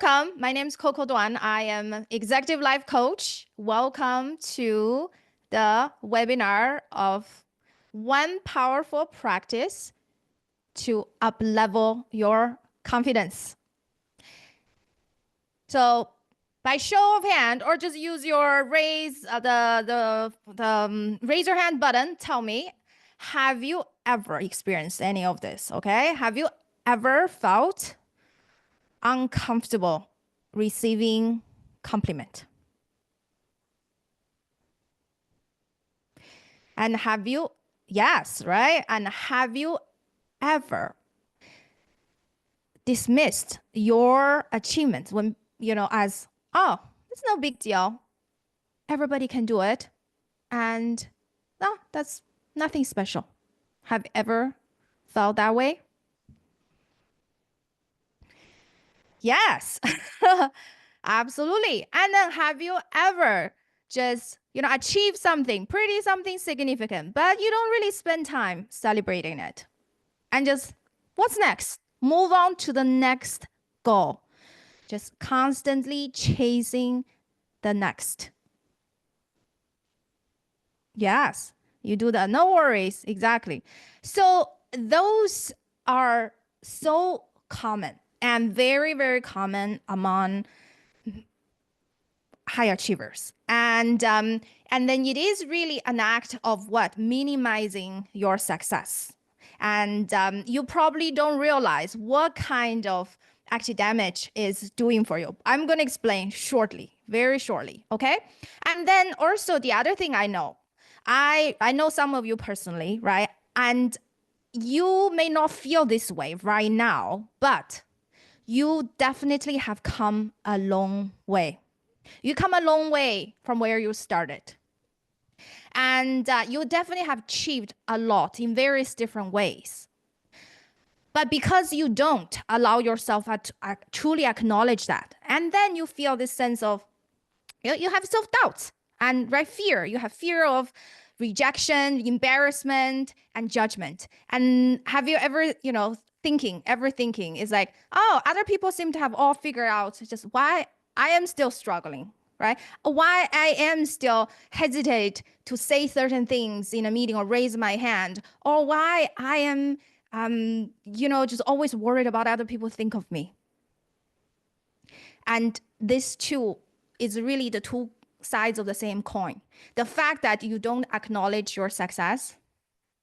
Welcome. My name is Coco Duan. I am Executive Life Coach. Welcome to the webinar of one powerful practice to up-level your confidence. So by show of hand, or just use your raise raise your hand button. Tell me, have you ever experienced any of this? Okay, have you ever felt uncomfortable receiving compliment? And have you, yes, right? And have you ever dismissed your achievements when, as, oh, it's no big deal. Everybody can do it. And no, that's nothing special. Have you ever felt that way? Yes, absolutely. And then have you ever just, achieved something significant, but you don't really spend time celebrating it? And just, what's next? Move on to the next goal. Just constantly chasing the next. Yes, you do that. No worries. Exactly. So those are so common and very, very common among high achievers. And then it is really an act of what? Minimizing your success. And you probably don't realize what kind of active damage is doing for you. I'm going to explain shortly, very shortly, okay? And then also the other thing I know some of you personally, right? And you may not feel this way right now, but you definitely have come a long way. You come a long way from where you started. And you definitely have achieved a lot in various different ways. But because you don't allow yourself to truly acknowledge that, and then you feel this sense of, you have self-doubt and fear. You have fear of rejection, embarrassment, and judgment. And have you ever, thinking is like, oh, other people seem to have all figured out just why I am still struggling, right? Why I am still hesitate to say certain things in a meeting or raise my hand, or why I am, just always worried about other people think of me. And this too is really the two sides of the same coin. The fact that you don't acknowledge your success,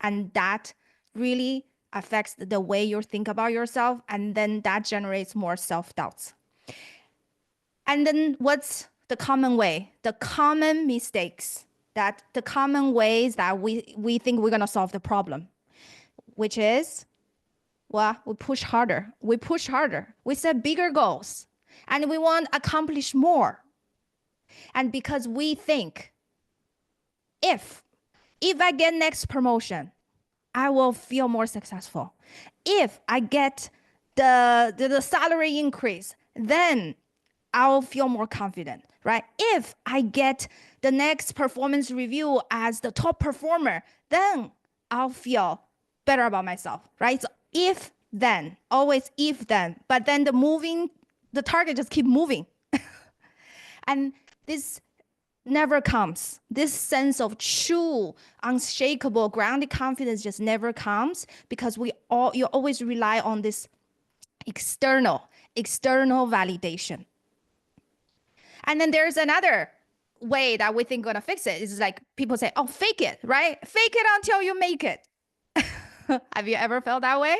and that really affects the way you think about yourself, and then that generates more self-doubts. And then what's the common way? The common mistakes, the common ways that we think we're going to solve the problem, which is, well, we push harder. We set bigger goals, and we want to accomplish more. And because we think, if I get next promotion, I will feel more successful. If I get the salary increase, then I'll feel more confident, right? If I get the next performance review as the top performer, then I'll feel better about myself, right? So if then, always if then, but then the target just keep moving. And this never comes. This sense of true, unshakable, grounded confidence just never comes, because you always rely on this external validation. And then there's another way that we think we're gonna fix it. It's like people say, oh, fake it, right? Fake it until you make it. Have you ever felt that way?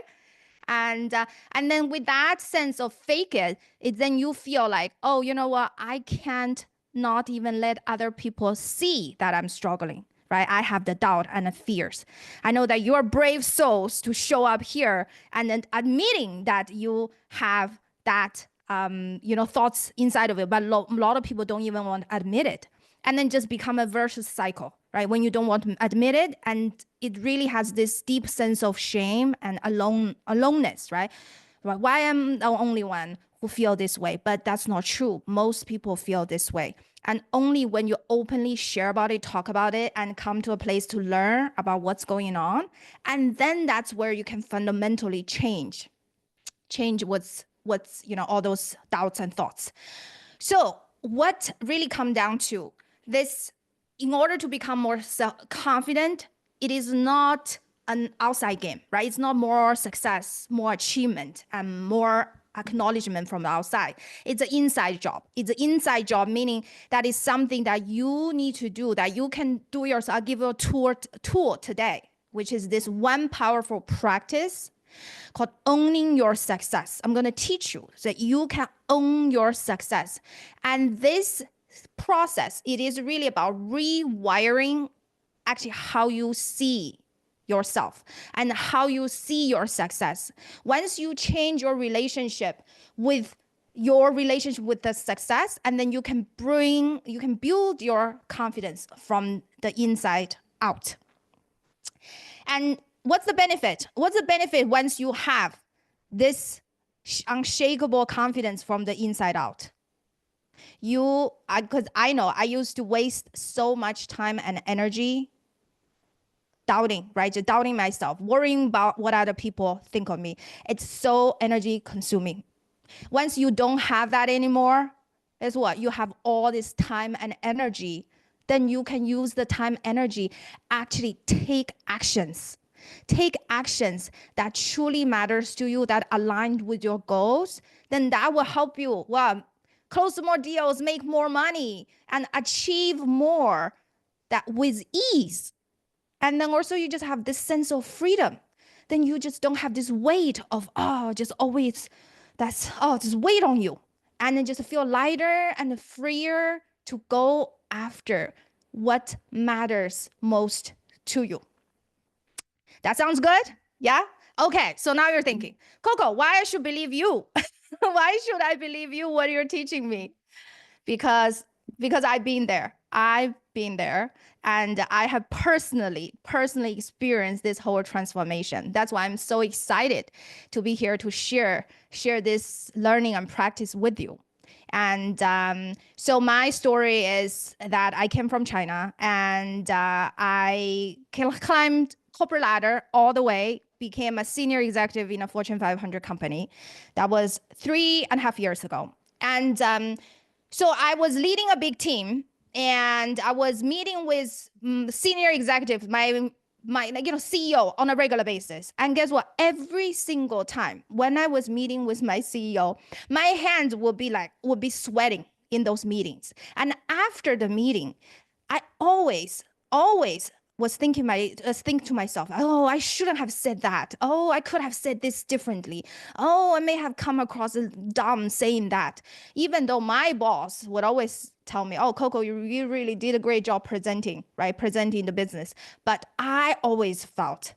And then with that sense of fake it, then you feel like, oh, you know what? I can't not even let other people see that I'm struggling, right? I have the doubt and the fears. I know that you're brave souls to show up here and then admitting that you have that, thoughts inside of it, but a lot of people don't even want to admit it. And then just become a vicious cycle, right? When you don't want to admit it, and it really has this deep sense of shame and aloneness, right? Why am I the only one who feel this way? But that's not true. Most people feel this way. And only when you openly share about it, talk about it, and come to a place to learn about what's going on, and then that's where you can fundamentally change what's what's, all those doubts and thoughts. So what really come down to this, in order to become more confident, it is not an outside game, right? It's not more success, more achievement, and more acknowledgement from the outside. It's an inside job. It's an inside job, meaning that is something that you need to do, that you can do yourself. I'll give you a tool today, which is this one powerful practice called owning your success. I'm going to teach you so that you can own your success. And this process, it is really about rewiring actually how you see yourself and how you see your success. Once you change your relationship with the success, and then you can build your confidence from the inside out. And what's the benefit? What's the benefit once you have this unshakable confidence from the inside out? Because I know I used to waste so much time and energy doubting, right? Just doubting myself, worrying about what other people think of me. It's so energy consuming. Once you don't have that anymore, guess what? You have all this time and energy. Then you can use the time energy, actually take actions. Take actions that truly matters to you, that aligned with your goals. Then that will help you, close more deals, make more money, and achieve more that with ease. And then also you just have this sense of freedom. Then you just don't have this weight of, just always, just weight on you. And then just feel lighter and freer to go after what matters most to you. That sounds good? Yeah? Okay, so now you're thinking, Coco, why I should believe you? Why should I believe you what you're teaching me? Because I've been there. And I have personally experienced this whole transformation. That's why I'm so excited to be here to share this learning and practice with you. And so my story is that I came from China, and I climbed corporate ladder all the way, became a senior executive in a Fortune 500 company. That was 3.5 years ago. And so I was leading a big team, and I was meeting with senior executives, my CEO on a regular basis. And guess what? Every single time when I was meeting with my CEO, my hands would be sweating in those meetings. And after the meeting, I always was think to myself, oh, I shouldn't have said that. Oh, I could have said this differently. Oh, I may have come across as dumb saying that. Even though my boss would always tell me, oh, Coco, you really did a great job presenting the business. But I felt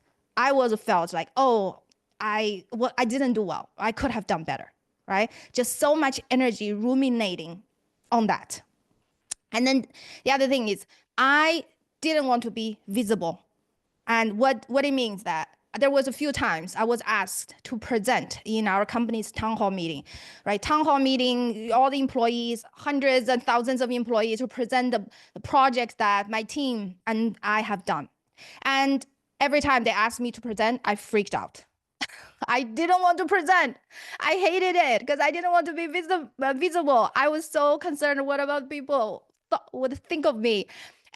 like, oh, I didn't do well. I could have done better, right? Just so much energy ruminating on that. And then the other thing is, I didn't want to be visible. And what it means that there was a few times I was asked to present in our company's town hall meeting, right? Town hall meeting, all the employees, hundreds and thousands of employees, to present the projects that my team and I have done. And every time they asked me to present, I freaked out. I didn't want to present. I hated it because I didn't want to be visible. I was so concerned what about people would think of me.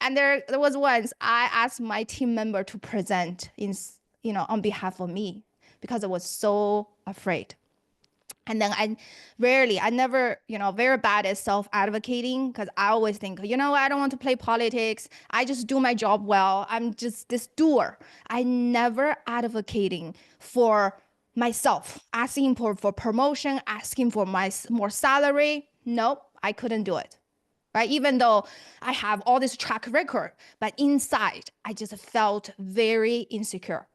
And there was once I asked my team member to present on behalf of me because I was so afraid. And then I never, very bad at self-advocating, because I always think, I don't want to play politics. I just do my job well. I'm just this doer. I never advocating for myself, asking for promotion, asking for more salary. Nope, I couldn't do it. Right? Even though I have all this track record, but inside, I just felt very insecure.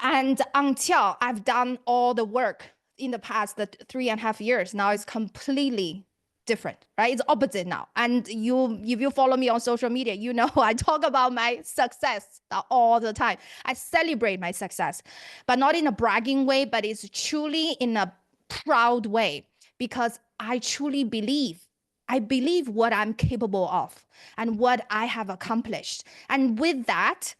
And until I've done all the work in the past, the 3.5 years, now it's completely different, right? It's opposite now. And if you follow me on social media, I talk about my success all the time. I celebrate my success, but not in a bragging way, but it's truly in a proud way, because I truly believe what I'm capable of and what I have accomplished. And with that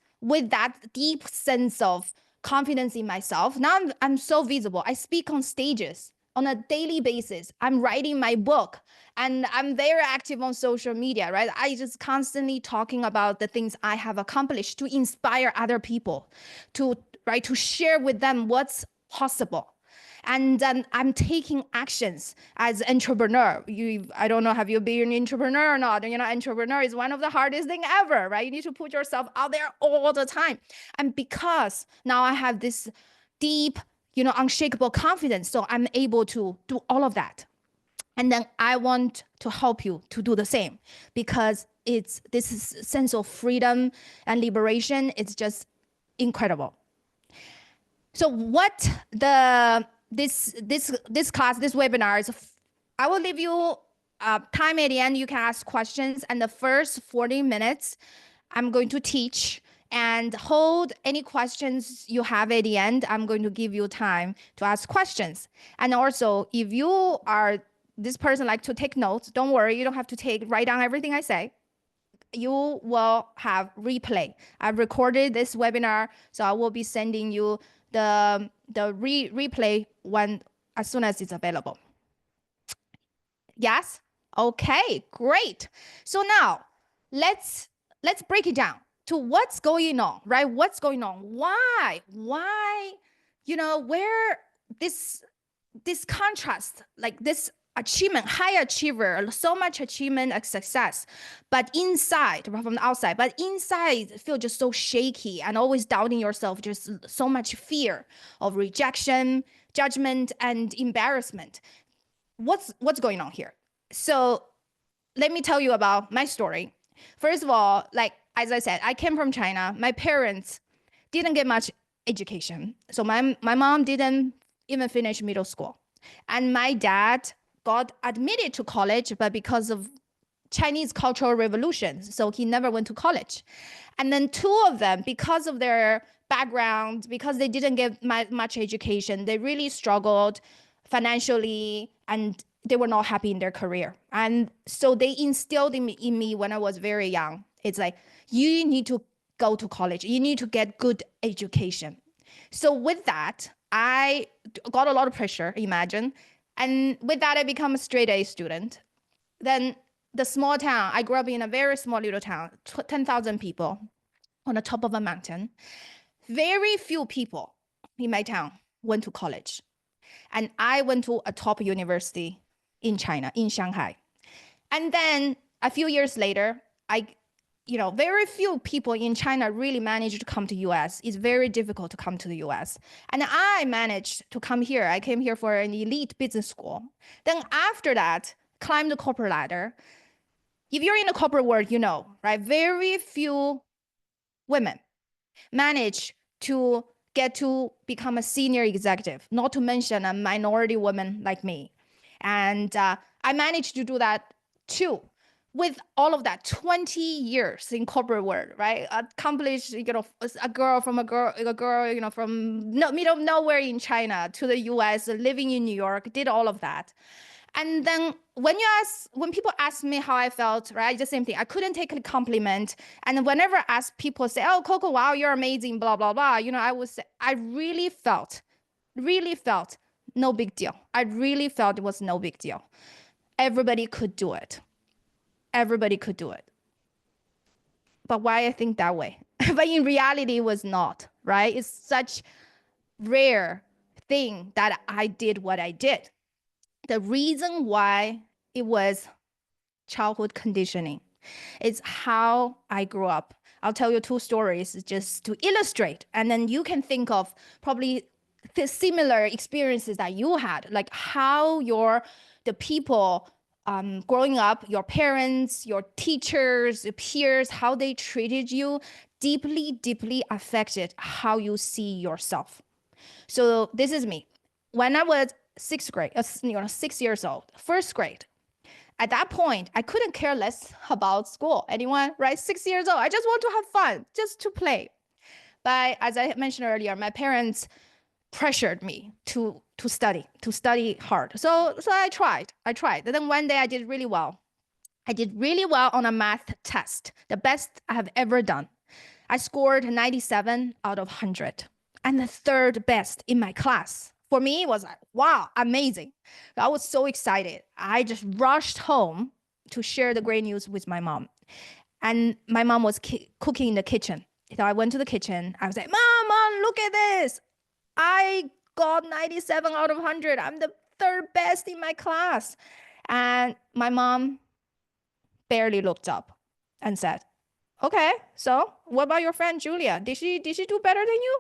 deep sense of confidence in myself, now I'm so visible. I speak on stages on a daily basis. I'm writing my book and I'm very active on social media, right? I just constantly talking about the things I have accomplished to inspire other people, to share with them what's possible. And then I'm taking actions as entrepreneur. I don't know, have you been an entrepreneur or not? Entrepreneur is one of the hardest thing ever, right? You need to put yourself out there all the time. And because now I have this deep, unshakable confidence, so I'm able to do all of that. And then I want to help you to do the same, because this sense of freedom and liberation, it's just incredible. So what this class, this webinar is, I will leave you time at the end. You can ask questions, and the first 40 minutes, I'm going to teach and hold any questions you have at the end. I'm going to give you time to ask questions. And also, if you are this person like to take notes, don't worry, you don't have to write down everything I say. You will have replay. I've recorded this webinar, so I will be sending you the replay when as soon as it's available. Yes? Okay, great. So now let's break it down to what's going on, right? What's going on? Why, where this contrast, like this achievement, high achiever, so much achievement and success, but inside, from the outside, but inside feel just so shaky and always doubting yourself, just so much fear of rejection, judgment, and embarrassment. What's going on here? So let me tell you about my story. First of all, like, as I said, I came from China. My parents didn't get much education. So my mom didn't even finish middle school. And my dad got admitted to college, but because of Chinese Cultural Revolution, so he never went to college. And then two of them, because of their background, because they didn't get much education, they really struggled financially and they were not happy in their career. And so they instilled in me when I was very young. It's like, you need to go to college. You need to get good education. So with that, I got a lot of pressure, imagine. And with that, I become a straight A student. Then the small town, I grew up in a very small little town, 10,000 people on the top of a mountain. Very few people in my town went to college. And I went to a top university in China, in Shanghai. And then a few years later, very few people in China really managed to come to US. It's very difficult to come to the US. And I managed to come here. I came here for an elite business school. Then after that, climbed the corporate ladder. If you're in the corporate world, right? Very few women manage to get to become a senior executive, not to mention a minority woman like me. And I managed to do that too. With all of that, 20 years in corporate world, right? Accomplished, a girl from middle of nowhere in China to the US, living in New York, did all of that. And then when people ask me how I felt, right, the same thing. I couldn't take a compliment. And whenever I ask people say, "Oh, Coco, wow, you're amazing," blah, blah, blah, I would say, I really felt no big deal. I really felt it was no big deal. Everybody could do it. Everybody could do it. But why I think that way? But in reality, it was not, right? It's such rare thing that I did what I did. The reason why it was childhood conditioning. It's how I grew up. I'll tell you two stories just to illustrate, and then you can think of probably the similar experiences that you had, like how the people growing up, your parents, your teachers, your peers, how they treated you deeply, deeply affected how you see yourself. So this is me. When I was 6th grade, 6 years old, 1st grade, at that point, I couldn't care less about school. Anyone, right? 6 years old, I just want to have fun, just to play. But as I mentioned earlier, my parents pressured me to study hard. So I tried. And then one day I did really well. I did really well on a math test, the best I have ever done. I scored 97 out of 100 and the 3rd best in my class For me, it was like, wow, amazing. I was so excited. I just rushed home to share the great news with my mom. And my mom was cooking in the kitchen. So I went to the kitchen. I was like, Mom, look at this. I got 97 out of 100. I'm the third best in my class. And my mom barely looked up and said, okay, so what about your friend Julia? Did she do better than you?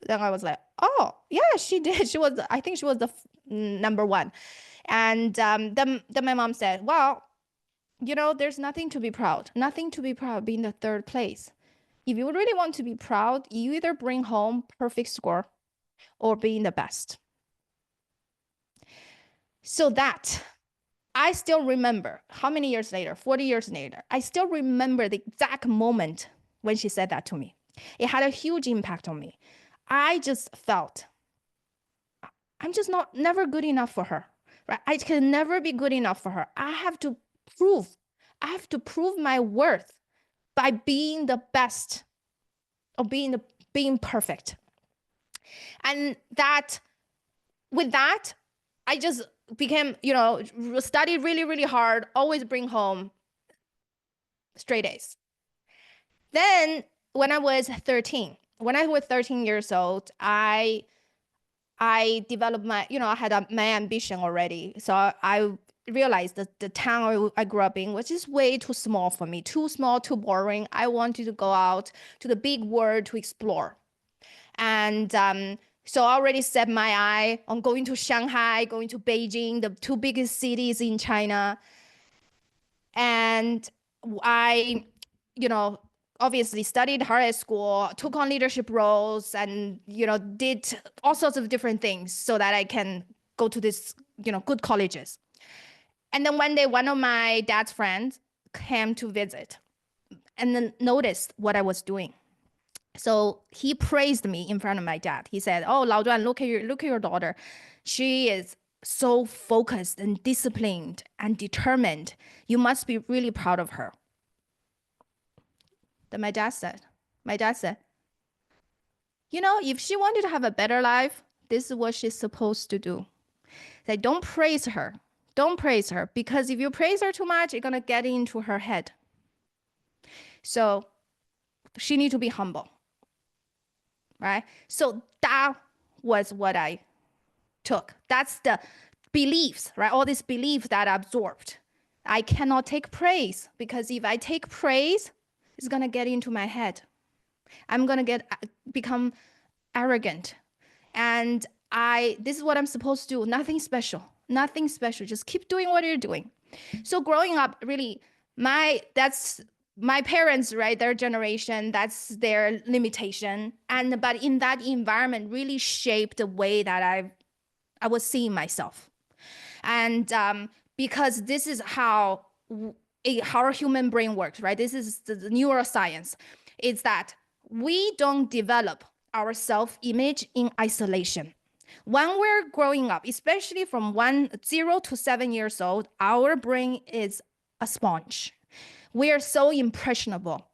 Then I was like, oh, yeah, she did. I think she was the number one. And then my mom said, well, there's nothing to be proud being the third place. If you really want to be proud, you either bring home perfect score or being the best. So that I still remember how many years later, 40 years later, I still remember the exact moment when she said that to me. It had a huge impact on me. I just felt I'm just never good enough for her, right? I can never be good enough for her. I have to prove my worth by being the best or being perfect. And with that, I just became, studied really, really hard, always bring home straight A's. Then when I was 13 years old, I developed my, I had my ambition already. So I realized that the town I grew up in was just way too small for me, too small, too boring. I wanted to go out to the big world to explore. And so I already set my eye on going to Shanghai, going to Beijing, the two biggest cities in China. And I, obviously studied hard at school, took on leadership roles, and, did all sorts of different things so that I can go to this, good colleges. And then one day, one of my dad's friends came to visit and then noticed what I was doing. So he praised me in front of my dad. He said, oh, Lao Zhuan, look at your daughter. She is so focused and disciplined and determined. You must be really proud of her. Then my dad said, if she wanted to have a better life, this is what she's supposed to do. Like, don't praise her. Don't praise her, because if you praise her too much, it's going to get into her head. So she needs to be humble, right? So that was what I took. That's the beliefs, right? All these beliefs that I absorbed. I cannot take praise, because if I take praise, it's going to get into my head. I'm going to become arrogant. And this is what I'm supposed to do. Nothing special. Just keep doing what you're doing. So growing up, really, that's my parents, right? Their generation, that's their limitation. But in that environment really shaped the way that I was seeing myself. And because this is how our human brain works, right? This is the neuroscience. It's that we don't develop our self-image in isolation. When we're growing up, especially from 0 to 7 years old, our brain is a sponge. We are so impressionable.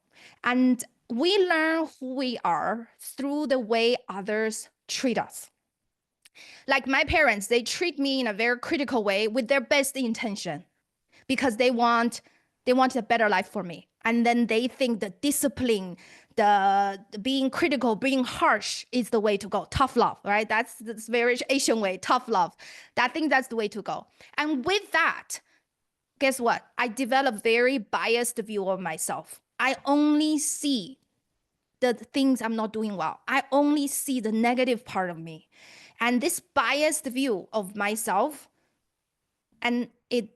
And we learn who we are through the way others treat us. Like my parents, they treat me in a very critical way with their best intention, because they want a better life for me. And then they think the discipline, the being critical, being harsh is the way to go. Tough love, right? That's very Asian way, tough love. I think that's the way to go. And with that, guess what? I developed very biased view of myself. I only see the things I'm not doing well. I only see the negative part of me. And this biased view of myself, and it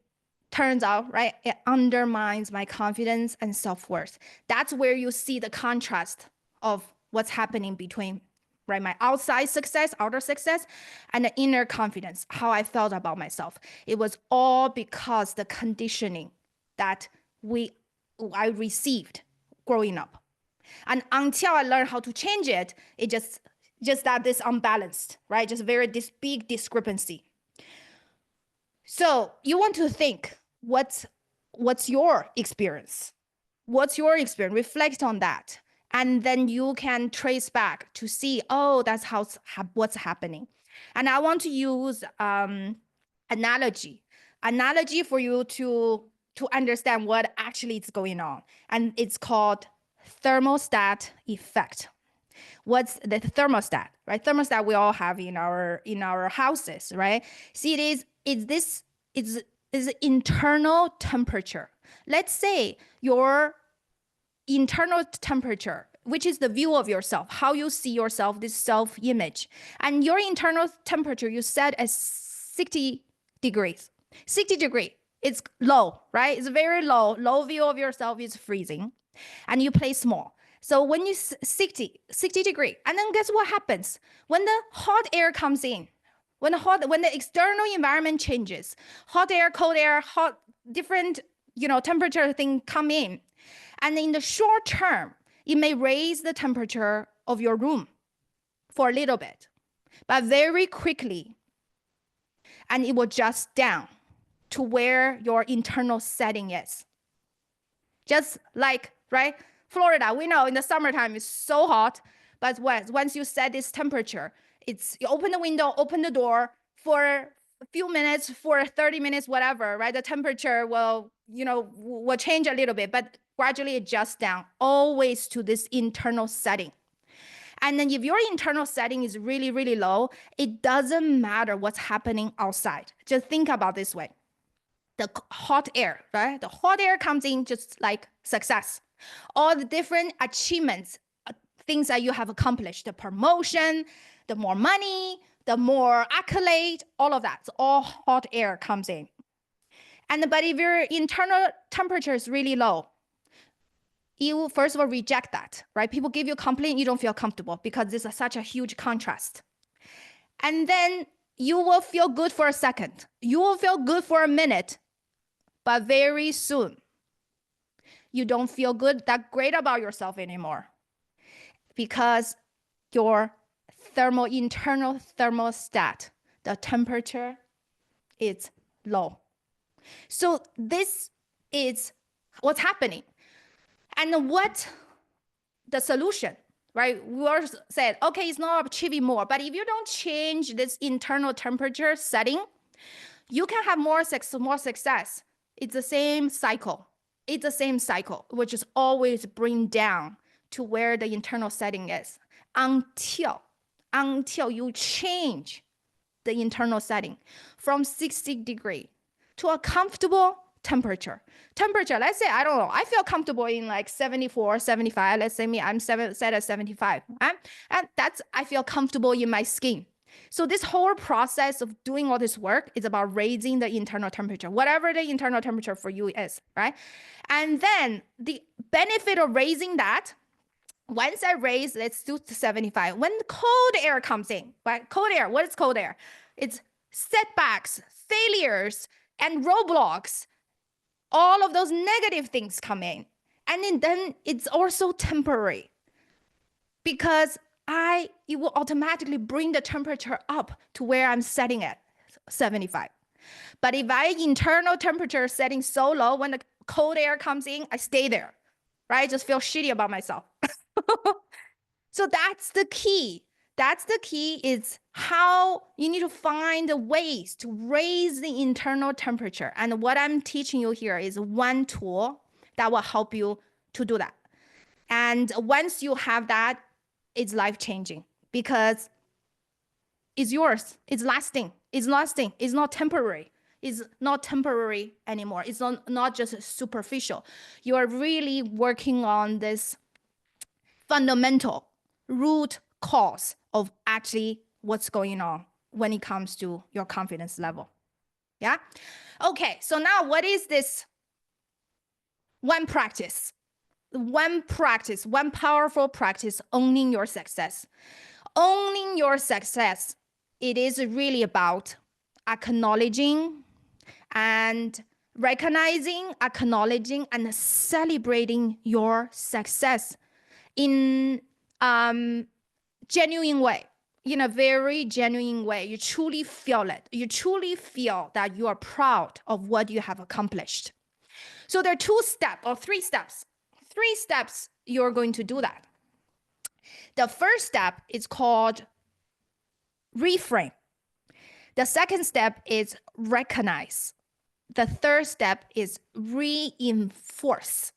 turns out, right, it undermines my confidence and self-worth. That's where you see the contrast of what's happening between, right, my outer success, and the inner confidence, how I felt about myself. It was all because the conditioning that I received growing up. And until I learned how to change it, it just that this unbalanced, right? Just this big discrepancy. So you want to think, what's your experience? What's your experience? Reflect on that. And then you can trace back to see, oh, that's what's happening. And I want to use analogy for you to understand what actually is going on. And it's called thermostat effect. What's the thermostat, right? Thermostat we all have in our houses, right? See, it's internal temperature. Let's say your internal temperature, which is the view of yourself, how you see yourself, this self-image. And your internal temperature you set as 60 degrees. 60 degree, it's low, right? It's very low. Low view of yourself is freezing. And you play small. So when you 60 degree, and then guess what happens? When the hot air comes in, when the external environment changes, hot air, cold air, hot, different, temperature thing come in. And in the short term, it may raise the temperature of your room for a little bit, but very quickly, and it will adjust down to where your internal setting is. Just like, right? Florida, we know in the summertime it's so hot, but once you set this temperature, you open the window, open the door for a few minutes, for 30 minutes, whatever, right? The temperature will change a little bit, but gradually adjust down, always to this internal setting. And then if your internal setting is really, really low, it doesn't matter what's happening outside. Just think about this way. The hot air, right? The hot air comes in just like success. All the different achievements, things that you have accomplished, the promotion, the more money, the more accolade, all of that. So all hot air comes in. But if your internal temperature is really low, you first of all reject that, right? People give you a compliment, you don't feel comfortable because this is such a huge contrast. And then you will feel good for a second. You will feel good for a minute, but very soon, you don't feel that great about yourself anymore because your internal thermostat, the temperature, is low. So this is what's happening. And what the solution, right? We all said, okay, it's not achieving more, but if you don't change this internal temperature setting, you can have more success. It's the same cycle. It's the same cycle, which is always bring down to where the internal setting is until you change the internal setting from 60 degree to a comfortable temperature. Let's say, I don't know, I feel comfortable in like 74, 75. Let's say I'm set at 75. And I feel comfortable in my skin. So this whole process of doing all this work is about raising the internal temperature, whatever the internal temperature for you is, right? And then the benefit of raising that, once I raise, let's do 75. When the cold air comes in, right? Cold air, what is cold air? It's setbacks, failures, and roadblocks. All of those negative things come in. And then it's also temporary because it will automatically bring the temperature up to where I'm setting it, 75. But if internal temperature setting so low, when the cold air comes in, I stay there, right? I just feel shitty about myself. So that's the key. Is how you need to find ways to raise the internal temperature. And what I'm teaching you here is one tool that will help you to do that. And once you have that, it's life-changing because it's yours. It's lasting. It's not temporary. It's not temporary anymore. It's not just superficial. You are really working on this fundamental root cause of actually what's going on when it comes to your confidence level. Yeah? Okay, so now what is this one practice? One powerful practice, owning your success. Owning your success, it is really about acknowledging and recognizing, acknowledging and celebrating your success in genuine way, in a very genuine way. You truly feel it. You truly feel that you are proud of what you have accomplished. So there are 3 steps. 3 steps you're going to do that. The first step is called reframe. The second step is recognize. The third step is reinforce.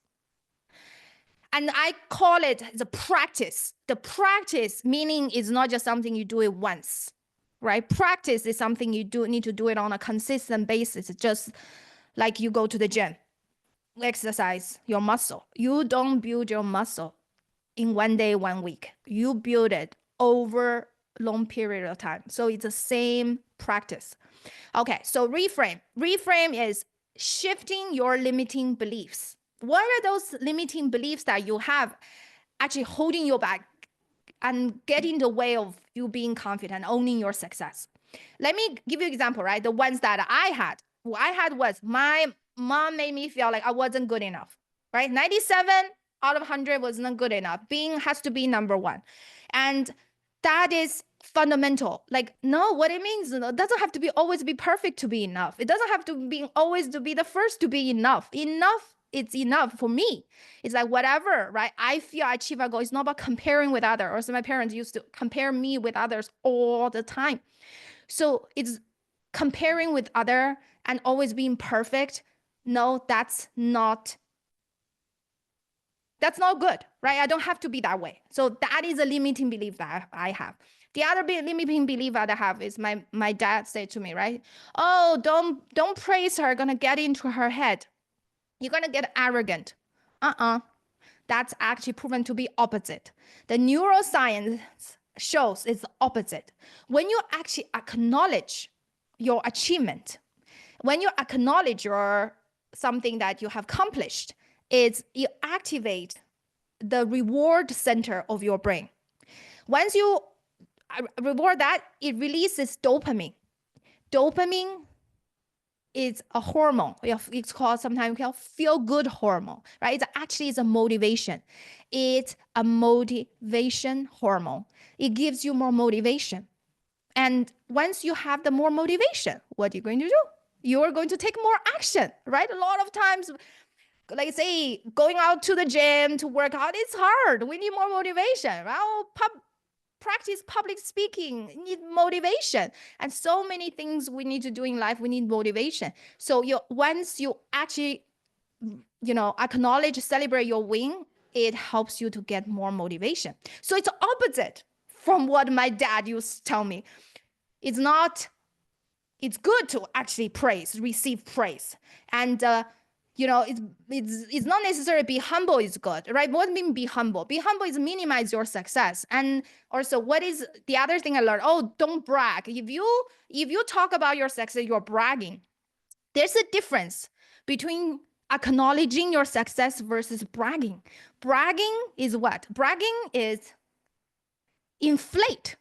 And I call it the practice. The practice meaning is not just something you do it once, right? Practice is something you need to do it on a consistent basis, just like you go to the gym, exercise your muscle. You don't build your muscle in 1 day, 1 week. You build it over long period of time. So it's the same practice. Okay, so reframe. Reframe is shifting your limiting beliefs. What are those limiting beliefs that you have actually holding you back and getting in the way of you being confident, owning your success? Let me give you an example, right? The ones that I had. What I had was my mom made me feel like I wasn't good enough, right? 97 out of 100 was not good enough. Being has to be number one. And that is fundamental. Like, no, what it means, it doesn't have to be always be perfect to be enough. It doesn't have to be always to be the first to be enough. Enough, it's enough for me. It's like whatever, right? I feel I achieve a goal. It's not about comparing with others. Or so my parents used to compare me with others all the time. So it's comparing with other and always being perfect. No, that's not good, right? I don't have to be that way. So that is a limiting belief that I have. The other limiting belief that I have is my dad said to me, right? Oh, don't praise her, gonna get into her head. You're gonna get arrogant. That's actually proven to be opposite. The neuroscience shows it's the opposite. When you actually acknowledge your achievement, when you acknowledge your something that you have accomplished, you activate the reward center of your brain. Once you reward that, it releases dopamine. Dopamine is a hormone. It's called sometimes feel-good hormone, right? It's a motivation. It's a motivation hormone. It gives you more motivation. And once you have the more motivation, what are you going to do? You're going to take more action, right? A lot of times, like say, going out to the gym to work out, it's hard. We need more motivation, right? Practice public speaking, need motivation. And so many things we need to do in life, we need motivation. So once you actually, acknowledge, celebrate your win, it helps you to get more motivation. So it's opposite from what my dad used to tell me. It's good to actually receive praise. And, it's not necessarily be humble is good, right? What do you mean be humble? Be humble is minimize your success. And also, what is the other thing I learned? Oh, don't brag. If you talk about your success, you're bragging. There's a difference between acknowledging your success versus bragging. Bragging is what? Bragging is inflate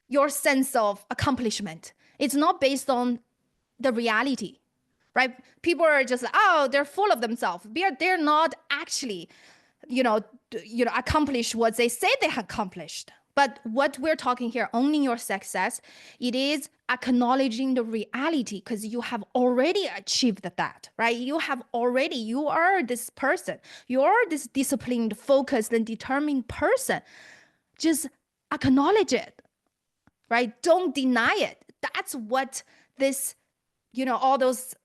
your sense of accomplishment. It's not based on the reality, right? People are just like, oh, they're full of themselves. They're not actually, accomplish what they say they have accomplished. But what we're talking here, owning your success, it is acknowledging the reality because you have already achieved that, right? You are this person. You're this disciplined, focused, and determined person. Just acknowledge it, right? Don't deny it. That's what this, all those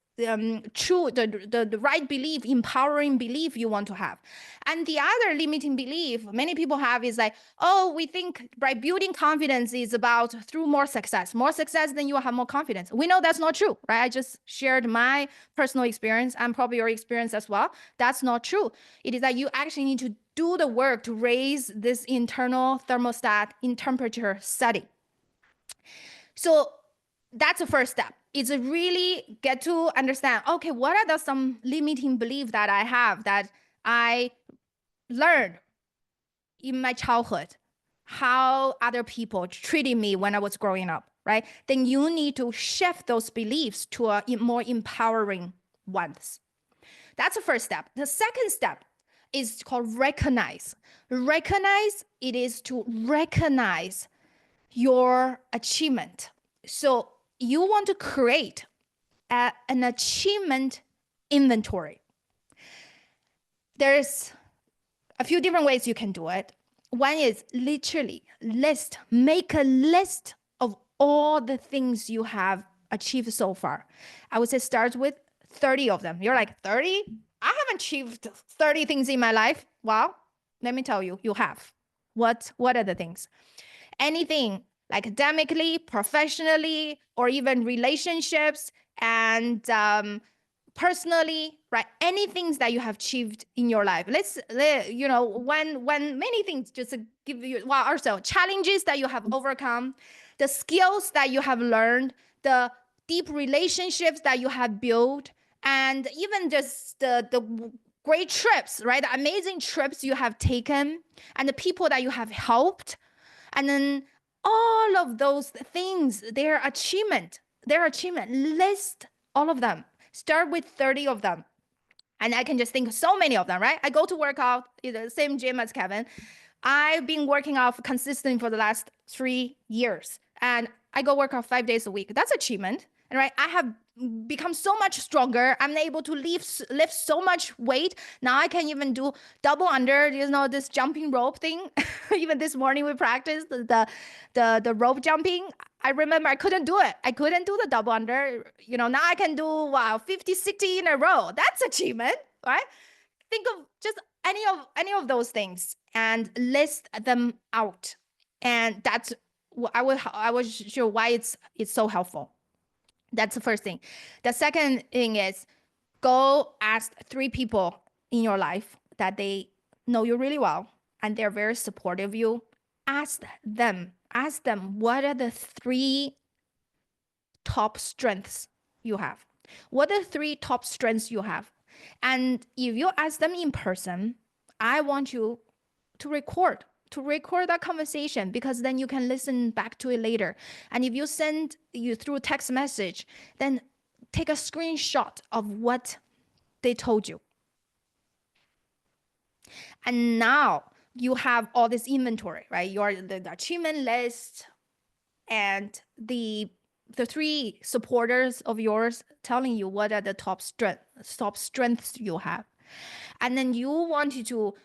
true, the right belief, empowering belief you want to have. And the other limiting belief many people have is like, oh, we think right, building confidence is about through more success, then you will have more confidence. We know that's not true, right? I just shared my personal experience and probably your experience as well. That's not true. It is that you actually need to do the work to raise this internal thermostat in temperature setting. So that's the first step. It's really get to understand, okay, what are some limiting beliefs that I have that I learned in my childhood, how other people treated me when I was growing up, right? Then you need to shift those beliefs to a more empowering ones. That's the first step. The second step is called recognize. Recognize, it is to recognize your achievement. So you want to create an achievement inventory. There's a few different ways you can do it. One is literally make a list of all the things you have achieved so far. I would say start with 30 of them. You're like, 30? I haven't achieved 30 things in my life. Well, let me tell you, you have. What are the things? Anything, like academically, professionally, or even relationships and personally, right? Any things that you have achieved in your life. When many things, just to give you, well, also challenges that you have overcome, the skills that you have learned, the deep relationships that you have built, and even just the great trips, right? The amazing trips you have taken, and the people that you have helped, and then all of those things, their achievement, list all of them. Start with 30 of them. And I can just think of so many of them, right? I go to work out in the same gym as Kevin. I've been working out consistently for the last 3 years. And I go work out 5 days a week. That's achievement. And right, I have become so much stronger. I'm able to lift so much weight. Now I can even do double under, this jumping rope thing. Even this morning we practiced the rope jumping. I remember I couldn't do it. I couldn't do the double under. Now I can do 50, 60 in a row. That's achievement, right? Think of just any of those things and list them out. And that's I will show why it's so helpful. That's the first thing. The second thing is go ask 3 people in your life that they know you really well and they're very supportive of you. Ask them what are the 3 top strengths you have. What are the 3 top strengths you have? And if you ask them in person, I want you to record that conversation, because then you can listen back to it later. And if you send you through text message, then take a screenshot of what they told you. And now you have all this inventory, right? The achievement list and the 3 supporters of yours telling you what are the top strengths you have. And then you wanted to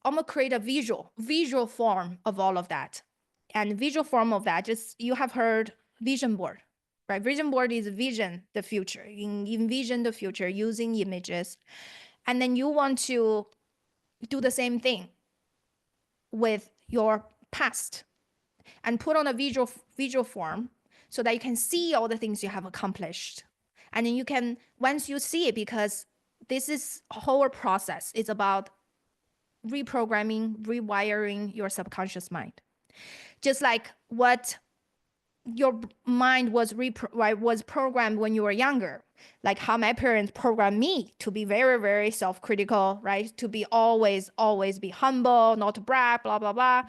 almost create a visual form of all of that. And visual form of that, just you have heard vision board, right? Vision board is vision the future, envision the future using images. And then you want to do the same thing with your past and put on a visual form so that you can see all the things you have accomplished. And then you can, once you see it, because this is a whole process, it's about reprogramming, rewiring your subconscious mind. Just like what your mind was programmed when you were younger, like how my parents programmed me to be very, very self-critical, right? To be always be humble, not to brag, blah, blah, blah.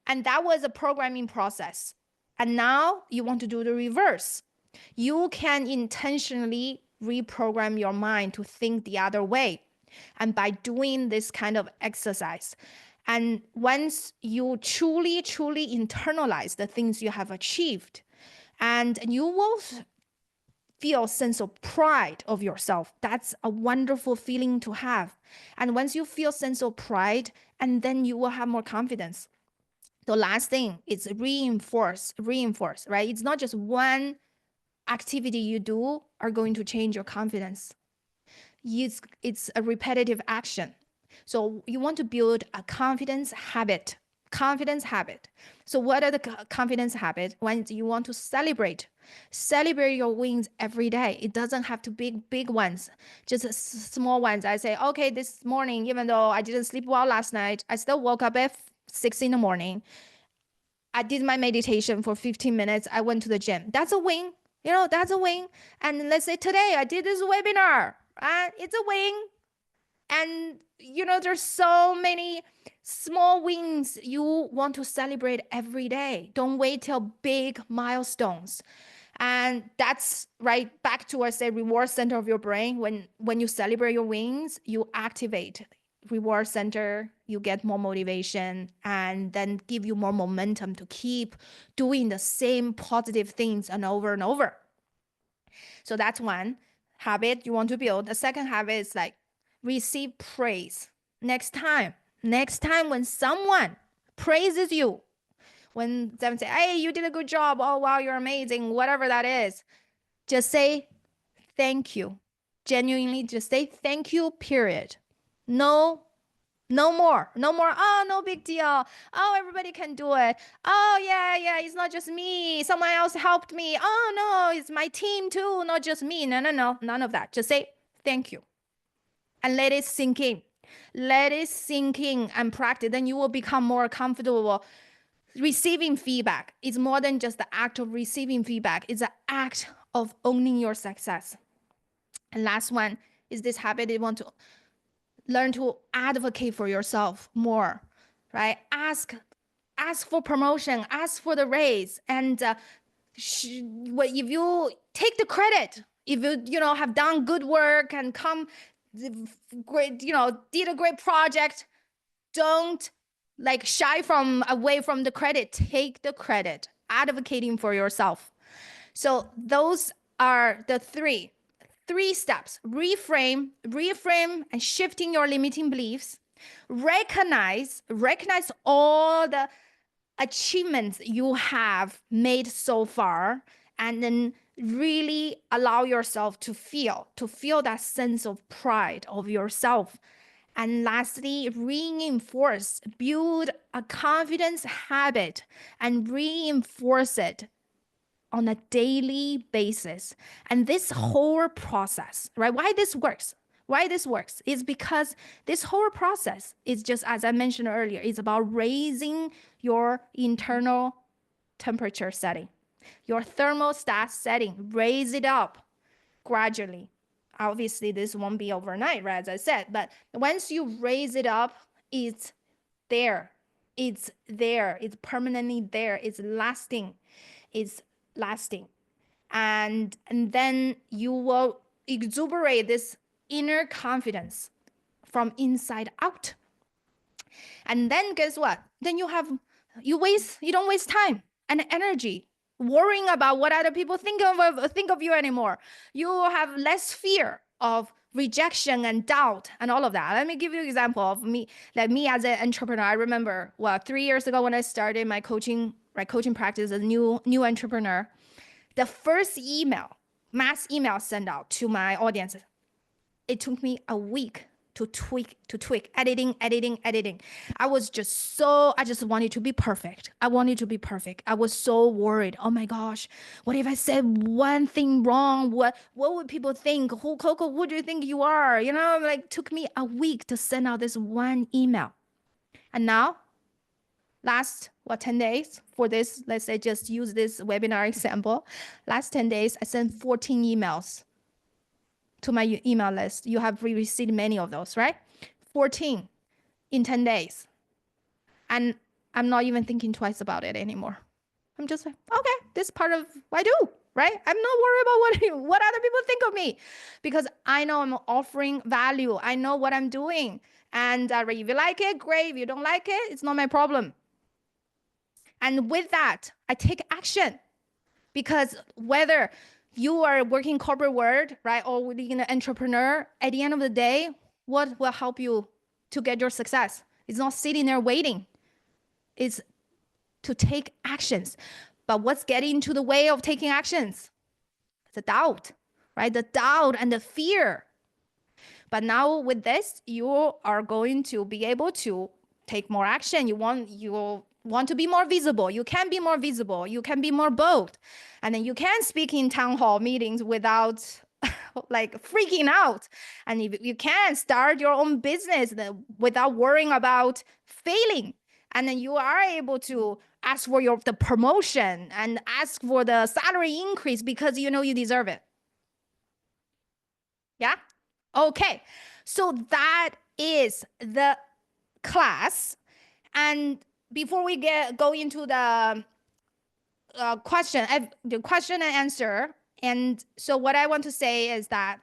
And that was a programming process. And now you want to do the reverse. You can intentionally reprogram your mind to think the other way. And by doing this kind of exercise, and once you truly internalize the things you have achieved, and you will feel a sense of pride of yourself. That's a wonderful feeling to have. And once you feel sense of pride, and then you will have more confidence. The last thing is reinforce, right? It's not just one activity you do are going to change your confidence. It's a repetitive action. So you want to build a confidence habit. So what are the confidence habits? When you want to celebrate your wins every day. It doesn't have to be big ones, just small ones. I say, okay, this morning, even though I didn't sleep well last night, I still woke up at 6 in the morning. I did my meditation for 15 minutes. I went to the gym. That's a win. That's a win. And let's say today I did this webinar. It's a win. And, there's so many small wins you want to celebrate every day. Don't wait till big milestones. And that's right back to, I say, reward center of your brain. When you celebrate your wins, you activate reward center, you get more motivation, and then give you more momentum to keep doing the same positive things and over. So that's one habit you want to build. The second habit is like receive praise. Next time when someone praises you, When them say, hey, you did a good job. Oh, wow, you're amazing. Whatever that is, just say thank you. Genuinely just say thank you, period. No more. Oh, no big deal. Oh, everybody can do it. Oh, yeah, it's not just me. Someone else helped me. Oh, no, it's my team too, not just me. No, none of that. Just say thank you and let it sink in. Let it sink in and practice. Then you will become more comfortable. Receiving feedback is more than just the act of receiving feedback. It's an act of owning your success. And last one is this habit you want to learn to advocate for yourself more, right? Ask for promotion, ask for the raise. And if you take the credit, if you have done good work and great, did a great project, don't shy away from the credit. Take the credit, advocating for yourself. So those are the three steps: reframe, and shifting your limiting beliefs. Recognize all the achievements you have made so far, and then really allow yourself to feel that sense of pride of yourself. And lastly, reinforce, build a confidence habit and reinforce it on a daily basis. And this whole process, right? Why this works is because this whole process is just, as I mentioned earlier, it's about raising your internal temperature setting, your thermostat setting. Raise it up gradually. Obviously, this won't be overnight, right? As I said, but once you raise it up, it's there. It's permanently there. It's lasting. And then you will exuberate this inner confidence from inside out. And then guess what? Then you don't waste time and energy worrying about what other people think of you anymore. You have less fear of rejection and doubt and all of that. Let me give you an example of me. Me as an entrepreneur, I remember 3 years ago when I started my coaching practice as a new entrepreneur, the first mass email sent out to my audience, it took me a week to tweak, editing. I just wanted to be perfect. I was so worried. Oh my gosh, what if I said one thing wrong? What would people think? Who do you think you are? Took me a week to send out this one email. And now, last 10 days for this, let's say just use this webinar example. Last 10 days, I sent 14 emails to my email list. You have received many of those, right? 14 in 10 days. And I'm not even thinking twice about it anymore. I'm just like, okay, this is part of what I do, right? I'm not worried about what other people think of me, because I know I'm offering value. I know what I'm doing. And if you like it, great. If you don't like it, it's not my problem. And with that, I take action, because whether you are working corporate world, right, or being an entrepreneur, at the end of the day, what will help you to get your success? It's not sitting there waiting. It's to take actions. But what's getting into the way of taking actions? The doubt, right? The doubt and the fear. But now with this, you are going to be able to take more action. You want to be more visible. You can be more visible. You can be more bold. And then you can speak in town hall meetings without freaking out. And you can start your own business without worrying about failing. And then you are able to ask for the promotion and ask for the salary increase because you know you deserve it. Yeah? Okay. So that is the class. And before we go into the question and answer, and so what I want to say is that,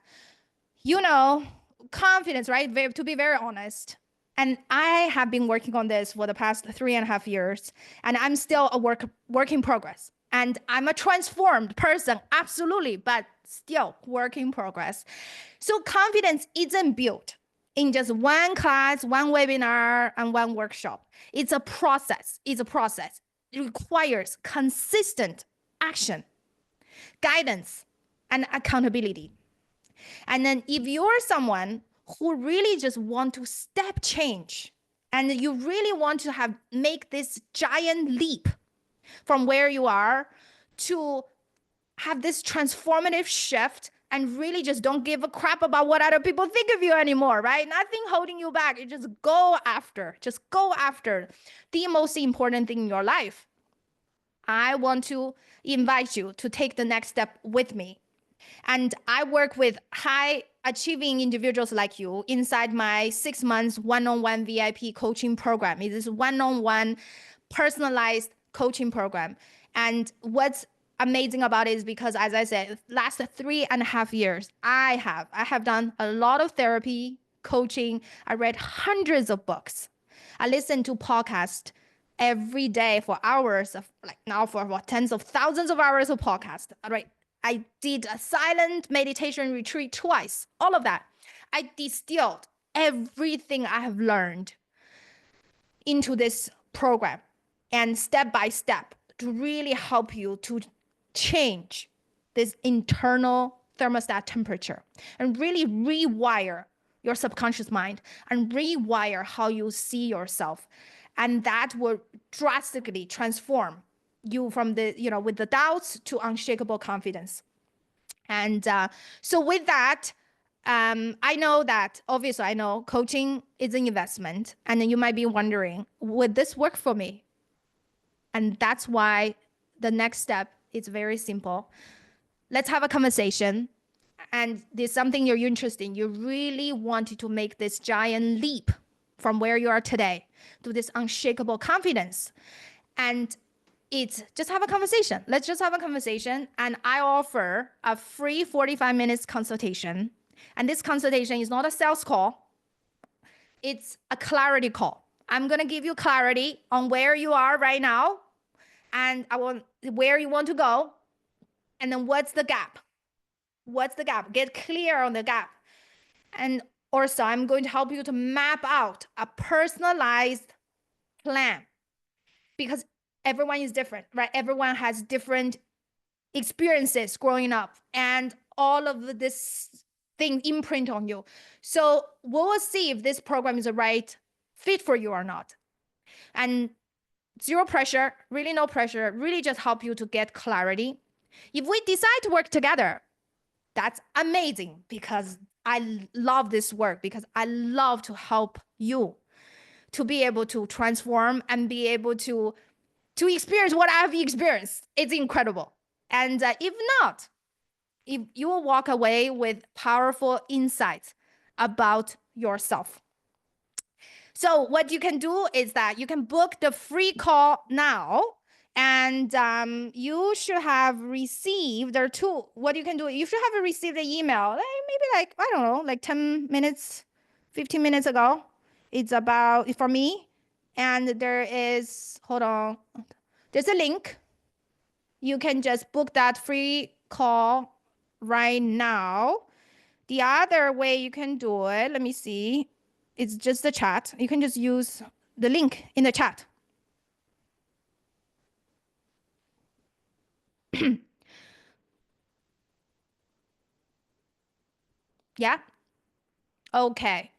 confidence, right? To be very honest, and I have been working on this for the past 3.5 years, and I'm still a work in progress. And I'm a transformed person, absolutely, but still work in progress. So confidence isn't built in just one class, one webinar, and one workshop. It's a process. requires consistent action, guidance, and accountability. And then if you're someone who really just want to step change, and you really want to make this giant leap from where you are to have this transformative shift and really just don't give a crap about what other people think of you anymore, right? Nothing holding you back. You just go after the most important thing in your life. I want to invite you to take the next step with me. And I work with high achieving individuals like you inside my 6 months one-on-one VIP coaching program. It is one-on-one personalized coaching program. And what's amazing about it is because, as I said, last 3.5 years, I have done a lot of therapy, coaching. I read hundreds of books. I listen to podcasts every day for hours of for tens of thousands of hours of podcasts, right? I did a silent meditation retreat twice, all of that. I distilled everything I have learned into this program and step by step to really help you to change this internal thermostat temperature and really rewire your subconscious mind and rewire how you see yourself. And that will drastically transform you from with the doubts to unshakable confidence. And so with that, I know that obviously I know coaching is an investment, and then you might be wondering, would this work for me? And that's why the next step is very simple. Let's have a conversation. And there's something you're interested in. You really wanted to make this giant leap from where you are today to this unshakable confidence. And it's just have a conversation. Let's just have a conversation. And I offer a free 45 minutes consultation. And this consultation is not a sales call. It's a clarity call. I'm going to give you clarity on where you are right now, and where you want to go. And then what's the gap? Get clear on the gap. And also, I'm going to help you to map out a personalized plan, because everyone is different, right? Everyone has different experiences growing up, and all of this thing imprint on you. So we'll see if this program is the right fit for you or not. And zero pressure, really no pressure, really just help you to get clarity. If we decide to work together, that's amazing, because I love this work, because I love to help you to be able to transform and be able to experience what I've experienced. It's incredible. And if not, if you will walk away with powerful insights about yourself. So what you can do is that you can book the free call now, and you should have received, there are two, what you can do, you should have received the email, maybe I don't know, 10 minutes, 15 minutes ago. It's about, for me, and there is, hold on, there's a link. You can just book that free call right now. The other way you can do it, let me see, it's just the chat. You can just use the link in the chat. Yeah? Okay.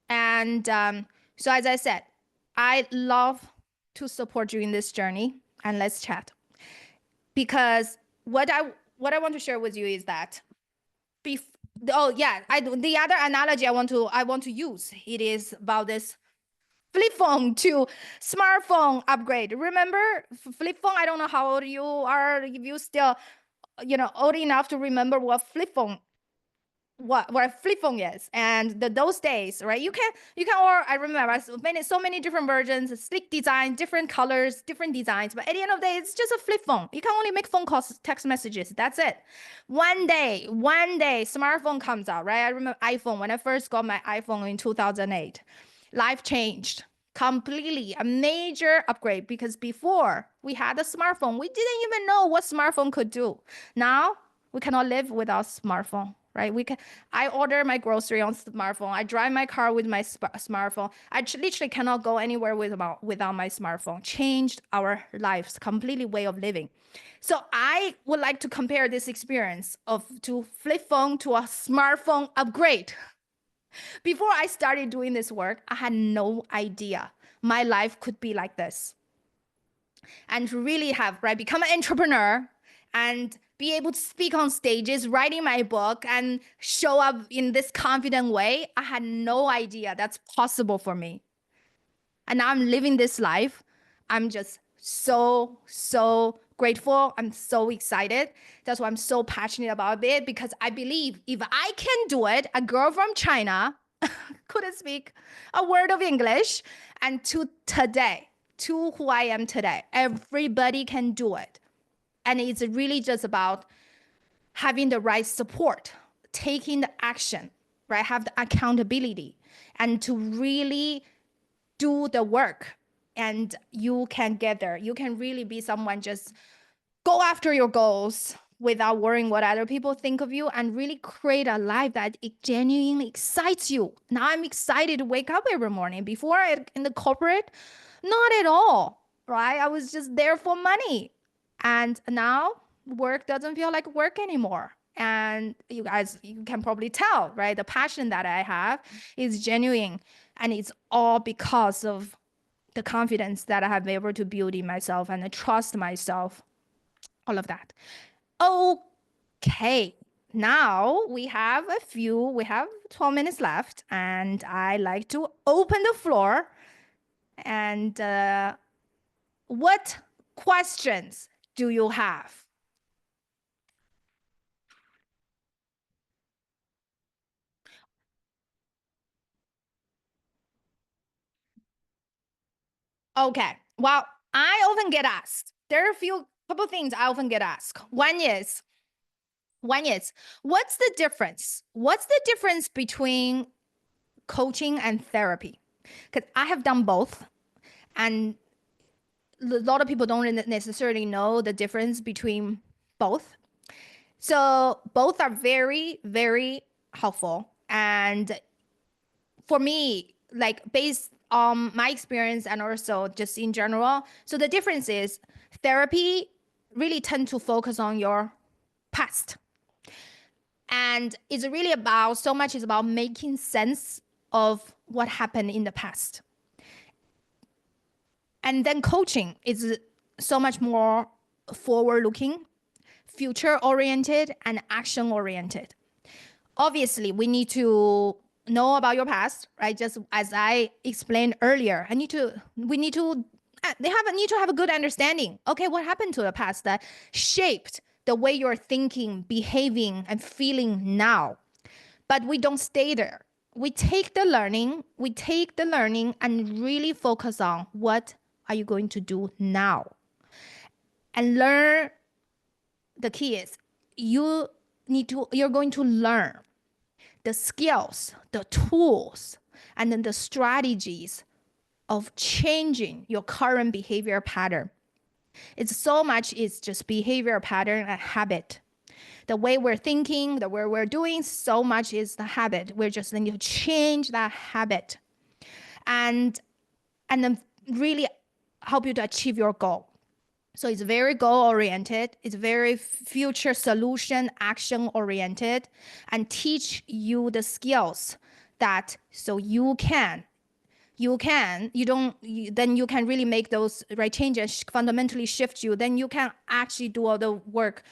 And so as I said, I love to support you in this journey, and let's chat. Because what I want to share with you is that the other analogy I want to use, it is about this flip phone to smartphone upgrade. Remember flip phone? I don't know how old you are, if you still old enough to remember what flip phone is. And those days, right? You can or I remember so many different versions, slick design, different colors, different designs, but at the end of the day, it's just a flip phone. You can only make phone calls, text messages, that's it. One day smartphone comes out, right? I remember iPhone. When I first got my iPhone in 2008, life changed completely, a major upgrade, because before we had a smartphone, we didn't even know what smartphone could do. Now we cannot live without smartphone, right? I order my grocery on smartphone. I drive my car with my smartphone. I literally cannot go anywhere without my smartphone. Changed our lives, completely way of living. So I would like to compare this experience to flip phone to a smartphone upgrade. Before I started doing this work, I had no idea my life could be like this. And to really have, right, become an entrepreneur and be able to speak on stages, writing my book and show up in this confident way, I had no idea that's possible for me. And now I'm living this life. I'm just so grateful. I'm so excited. That's why I'm so passionate about it, because I believe if I can do it, a girl from China couldn't speak a word of English, and to today, to who I am today, everybody can do it. And it's really just about having the right support, taking the action, right? Have the accountability, and to really do the work, and you can get there. You can really be someone, just go after your goals without worrying what other people think of you, and really create a life that it genuinely excites you. Now I'm excited to wake up every morning. Before, in the corporate, not at all, right? I was just there for money. And now work doesn't feel like work anymore. And you guys, you can probably tell, right? The passion that I have is genuine, and it's all because of the confidence that I have been able to build in myself, and I trust myself, all of that. Okay, now we have 12 minutes left, and I like to open the floor. And what questions do you have? Okay, well, I often get asked, there are a couple things I often get asked. One is, what's the difference? What's the difference between coaching and therapy? Because I have done both, and a lot of people don't necessarily know the difference between both. So both are very, very helpful. And for me, like based on my experience and also just in general, so the difference is therapy really tend to focus on your past. And it's really about, so much is about making sense of what happened in the past. And then coaching is so much more forward looking, future oriented, and action oriented. Obviously, we need to know about your past, right? Just as I explained earlier, we need to need to have a good understanding. Okay, what happened to the past that shaped the way you're thinking, behaving, and feeling now? But we don't stay there. We take the learning, and really focus on what are you going to do now? And learn, the key is you're going to learn the skills, the tools, and then the strategies of changing your current behavior pattern. It's just behavior pattern and habit. The way we're thinking, the way we're doing, so much is the habit. We're just need to change that habit, and then really help you to achieve your goal. So it's very goal oriented. It's very future solution action oriented, and teach you the skills that so then you can really make those right changes, fundamentally shift you. Then you can actually do all the work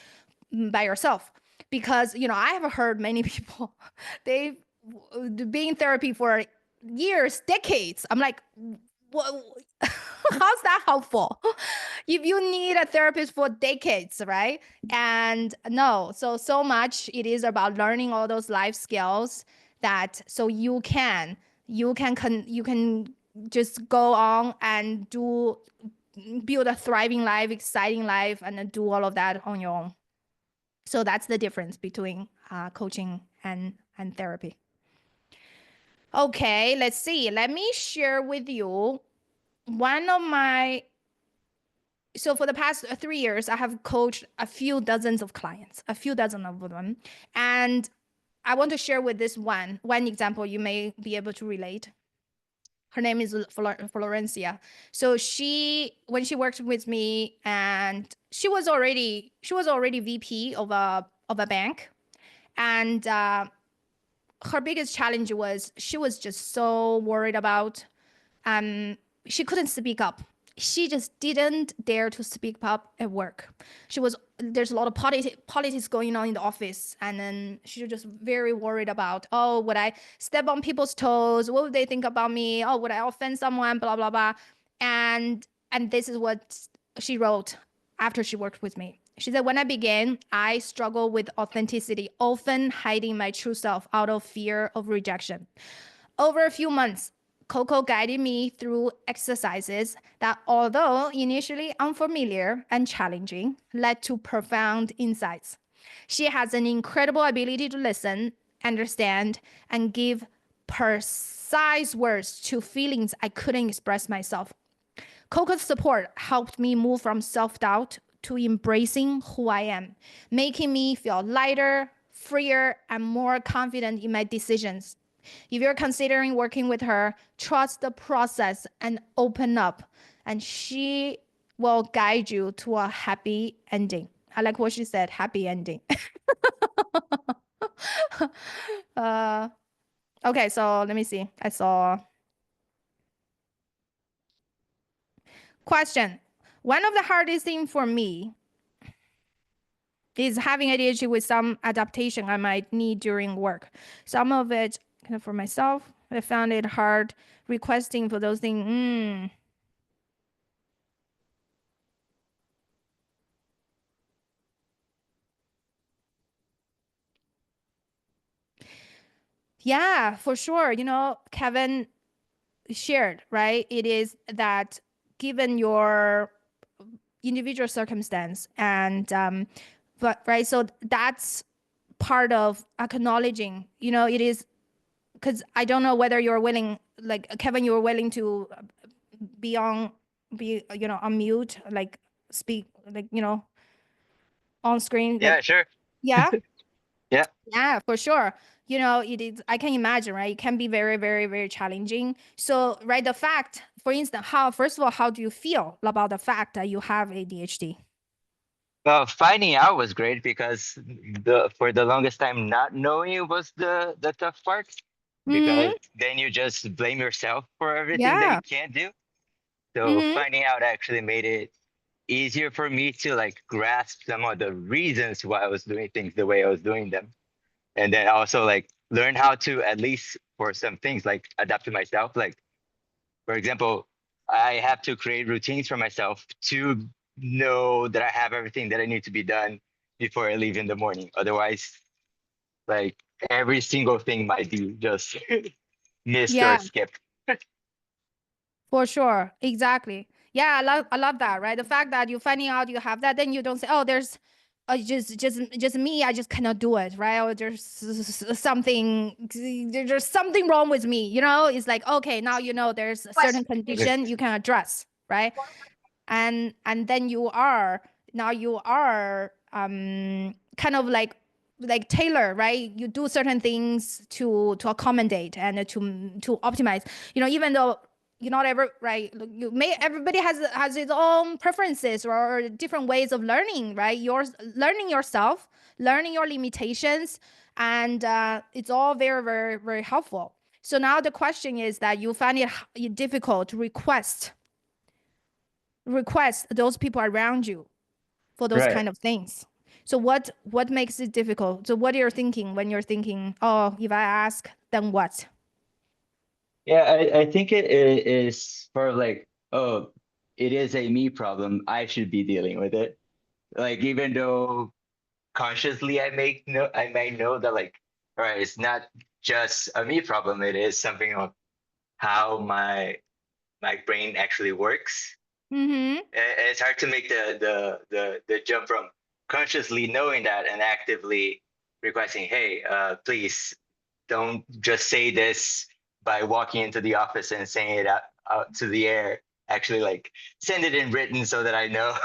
by yourself. Because I have heard many people, they've been in therapy for years, decades. I'm like, what? How's that helpful? If you need a therapist for decades, right? And no, so much it is about learning all those life skills that so you can just go on and build a thriving life, exciting life, and then do all of that on your own. So that's the difference between coaching and therapy. Okay, let's see. Let me share with you one of my. So for the past 3 years, I have coached a few dozen of them, and I want to share with this one example you may be able to relate. Her name is Florencia. So when she worked with me, and she was already VP of a bank, and her biggest challenge was she was just so worried about she couldn't speak up. She just didn't dare to speak up at work. There's a lot of politics going on in the office, and then she was just very worried about, oh, would I step on people's toes? What would they think about me? Oh, would I offend someone? Blah blah blah. And this is what she wrote after she worked with me. She said, when I began, I struggled with authenticity, often hiding my true self out of fear of rejection. Over a few months, Coco guided me through exercises that, although initially unfamiliar and challenging, led to profound insights. She has an incredible ability to listen, understand, and give precise words to feelings I couldn't express myself. Coco's support helped me move from self-doubt to embracing who I am, making me feel lighter, freer, and more confident in my decisions. If you're considering working with her, trust the process and open up, and she will guide you to a happy ending. I like what she said, happy ending. Okay, so let me see. I saw question. One of the hardest things for me is having ADHD with some adaptation I might need during work. Some of it kind of for myself, I found it hard requesting for those things. Yeah, for sure. Kevin shared, right? It is that given your individual circumstance and but right, so that's part of acknowledging, it is, because I don't know whether you're willing, like Kevin, you're willing to be on mute, like speak, like on screen, like Yeah, sure. yeah. Yeah. Yeah, for sure. It is, I can imagine, right? It can be very, very, very challenging. So, right, the fact, for instance, first of all, how do you feel about the fact that you have ADHD? Well, finding out was great because for the longest time, not knowing it was the tough part. Mm-hmm. Because then you just blame yourself for everything that you Yeah. can't do. So Mm-hmm. finding out actually made it easier for me to like grasp some of the reasons why I was doing things the way I was doing them. And then also like learn how to, at least for some things, like adapt to myself. Like for example, I have to create routines for myself to know that I have everything that I need to be done before I leave in the morning. Otherwise, like every single thing might be just missed or Yeah, skipped. for sure. Exactly. Yeah, I love that, right? The fact that you're finding out you have that, then you don't say, oh, there's just me, I just cannot do it, right? Or there's something wrong with me, It's like, okay, now there's a certain condition you can address, right? And then you are kind of like Taylor, right? You do certain things to accommodate and to optimize. Even though you're not ever right, everybody has its own preferences or different ways of learning, right? You're learning yourself, learning your limitations, and it's all very, very, very helpful. So now the question is that you find it difficult to request those people around you for those Right. kind of things. So what makes it difficult? So what you're thinking when you're thinking, oh, if I ask, then what? Yeah, I think it is for like, oh, it is a me problem. I should be dealing with it. Like even though consciously I might know that like, all right, it's not just a me problem. It is something of how my brain actually works. Mm-hmm. And it's hard to make the jump from consciously knowing that and actively requesting, hey, please don't just say this by walking into the office and saying it out to the air. Actually, like send it in written so that I know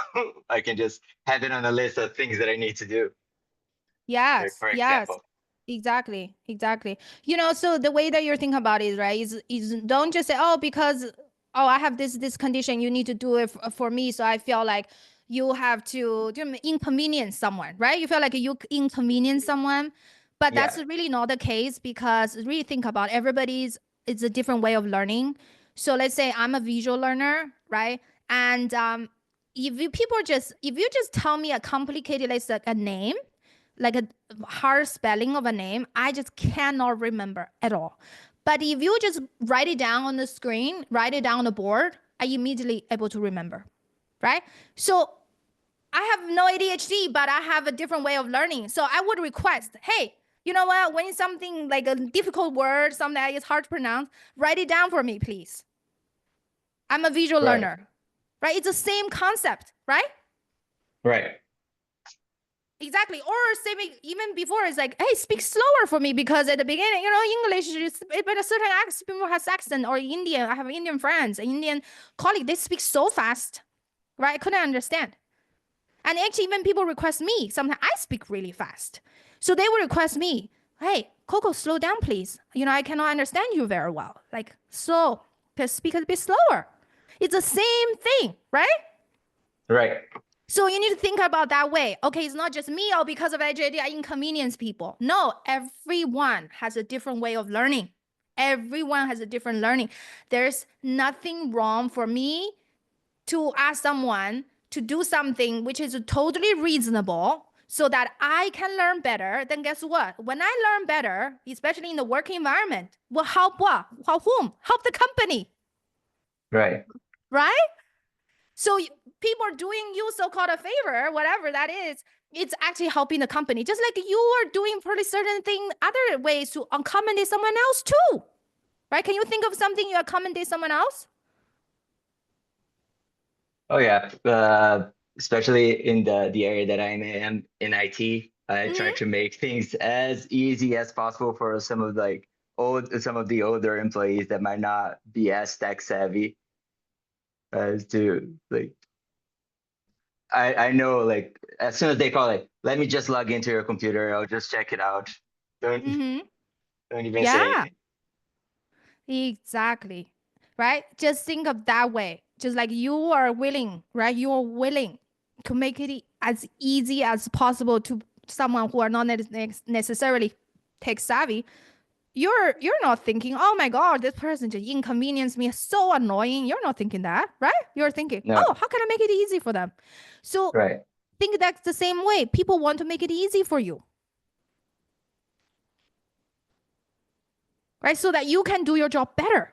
I can just have it on a list of things that I need to do. Yes, For yes. example. Exactly. You know, so the way that you're thinking about it, right, is don't just say, oh, because I have this condition, you need to do it for me. So I feel like you have to inconvenience someone, right? You feel like you inconvenience someone, but that's Yeah. really not the case, because really think about it's a different way of learning. So let's say I'm a visual learner, right? And if you just tell me a complicated, let's say a name, like a hard spelling of a name, I just cannot remember at all. But if you just write it down on the screen, write it down on the board, I immediately able to remember, right? So I have no ADHD, but I have a different way of learning. So I would request, hey, you know what? When something like a difficult word, something that is hard to pronounce, write it down for me, please. I'm a visual Right. learner, right? It's the same concept, right? Right. Exactly. Or maybe even before, it's like, hey, speak slower for me, because at the beginning, you know, English is but a certain accent, people has accent, or Indian. I have Indian friends, Indian colleague, they speak so fast, right? I couldn't understand. And actually, even people request me, sometimes I speak really fast. So they will request me, hey, Coco, slow down, please. You know, I cannot understand you very well. Like, slow, just speak a bit slower. It's the same thing, right? Right. So you need to think about that way. Okay, it's not just me, or because of ADHD, I inconvenience people. No, everyone has a different way of learning. Everyone has a different learning. There's nothing wrong for me to ask someone to do something which is totally reasonable so that I can learn better. Then guess what? When I learn better, especially in the work environment, will help what? Help whom? Help the company, Right. right? So people are doing you so-called a favor, whatever that is, it's actually helping the company. Just like you are doing pretty certain thing, other ways to accommodate someone else too, right? Can you think of something you accommodate someone else? Oh yeah. Especially in the area that I'm in IT, I try Mm-hmm. to make things as easy as possible for some of the older employees that might not be as tech savvy as to like I know like as soon as they call it, let me just log into your computer, I'll just check it out. Don't Mm-hmm. don't even say Yeah, anything. exactly. Right? Just think of that way. Just like you are willing, right? You are willing to make it as easy as possible to someone who are not necessarily tech savvy. You're not thinking, oh my god, this person just inconvenienced me, so annoying. You're not thinking that, right? You're thinking, No, oh, how can I make it easy for them? So right. think that's the same way. People want to make it easy for you, right? So that you can do your job better.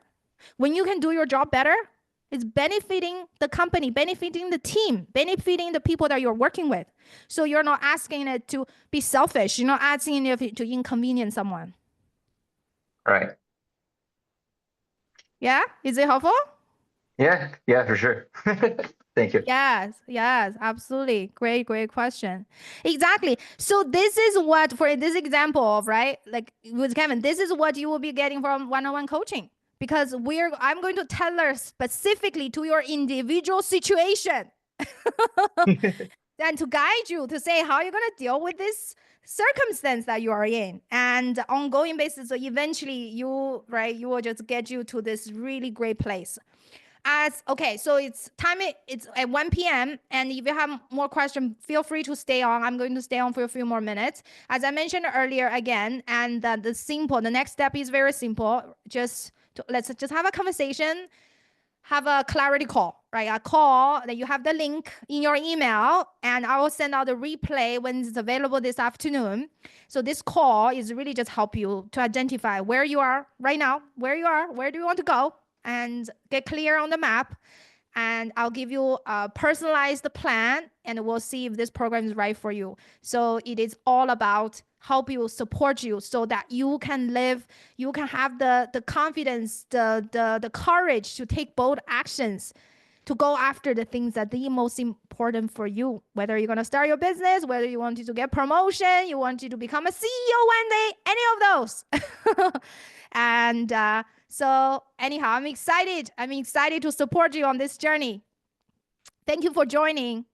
When you can do your job better, it's benefiting the company, benefiting the team, benefiting the people that you're working with. So you're not asking it to be selfish. You're not asking it to inconvenience someone. Right. Yeah? Is it helpful? Yeah, yeah, for sure. Thank you. Yes, absolutely. Great question. Exactly. So this is what, for this example of, right, like with Kevin, this is what you will be getting from one-on-one coaching, because I'm going to tailor specifically to your individual situation and to guide you to say how you're going to deal with this circumstance that you are in, and ongoing basis. So eventually you will just get you to this really great place. Okay, so it's at 1 p.m. And if you have more questions, feel free to stay on. I'm going to stay on for a few more minutes. As I mentioned earlier again, and the next step is very simple. Let's just have a conversation, have a clarity call, right? A call that you have the link in your email, and I will send out the replay when it's available this afternoon. So this call is really just help you to identify where you are right now, where do you want to go, and get clear on the map. And I'll give you a personalized plan, and we'll see if this program is right for you. So it is all about help you, support you, so that you can have the confidence, the courage to take bold actions, to go after the things that the most important for you. Whether you're gonna start your business, whether you wanted to get promotion, you wanted to become a CEO one day, any of those. And so anyhow, I'm excited to support you on this journey. Thank you for joining.